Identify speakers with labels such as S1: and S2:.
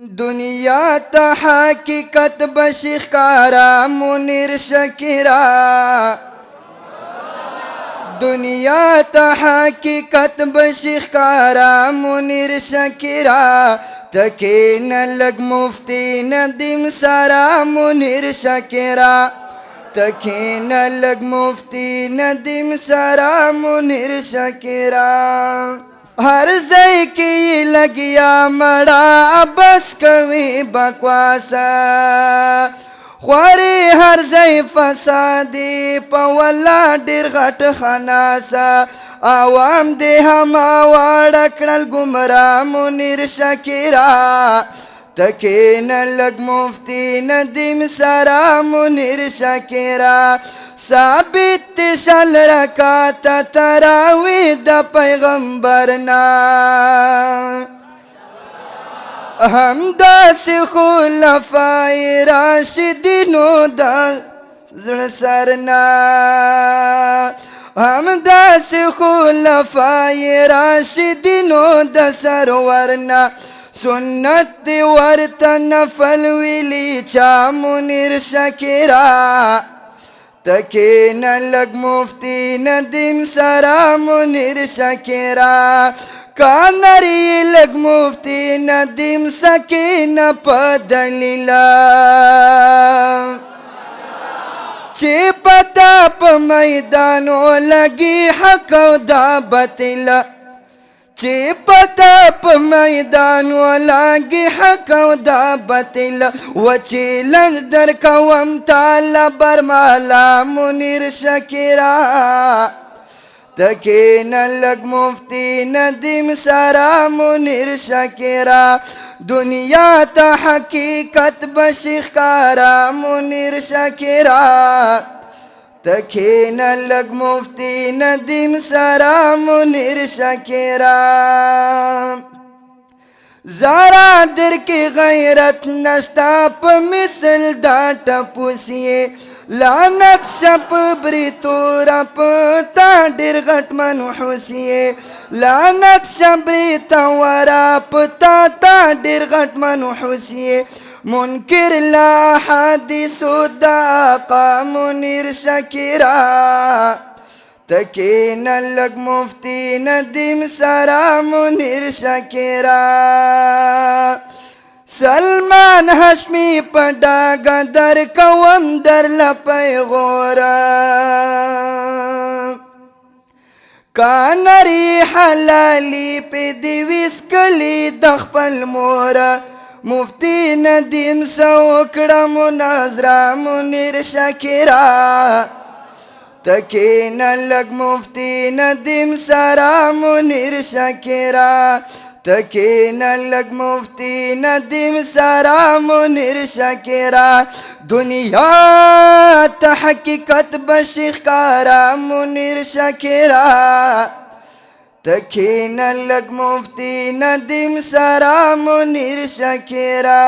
S1: دنیا ته حقیقت بشخکارا منیر شکیرا دنیا ته حقیقت بشخکارا منیر شکیرا تکین لگ مفتی ندیم سارا منیر شکیرا تکین لگ مفتی ندیم سارا منیر شکیرا ہر ځای کې لګیا مړه بس کوي بکواسا خواري هر ځای فسادي په ولا ډېر غټ خناسا عوام دې هما واړه کړل ګمراه منیر شکیرا تکین لگ مفتی ندیم سارا منیر شکیرا ثابت شل رکات تراوی د پیغمبرنا همداس خلفای راشدینو د زړه سرنا همداس خلفای راشدینو د سرورنا سنت دی ورته نفل ویلی چا منیر شکیرا تکین لگ مفتی ندیم سارا منیر شکیرا کانری لگ مفتی ندیم سکین پا دلیلا چی پتا پا میدانو لگی حق و دا بطلا چی پتا پا میدان ولاگی حق و دا بطل و چی لنج در کوم تالا برمالا منیر شکیرا تکین لگ مفتی ندیم سارا منیر شکیرا دنیا تا حقیقت بشخکارا منیر شکیرا تکین لگ مفتی ندیم سارا منیر شکیرا زارا در کی غیرت نشتا پا مثل ڈاٹا پوسیے لعنت شپ بریتو رپ تا ڈر غٹ منحوسیے لعنت شپ بریتا ورپ تا ڈر غٹ منحوسیے منکر لا حدیث دا آقا منیر شکیرا تکین لگ مفتی ندیم سارا منیر شکیرا سلمان حشمی پڑا در کوم در لپی غورا کانری حلالی پی دیویس کلی دخپل مورا مفتی ندیم سوکڑا مناظرہ منیر شکیرا تکین لگ مفتی ندیم سارا منیر شکیرا تکین لگ مفتی ندیم سارا منیر شکیرا دنیا تا حقیقت بشخکارا منیر شکیرا تکین لگ مفتی ندیم سارا منیر شکیرا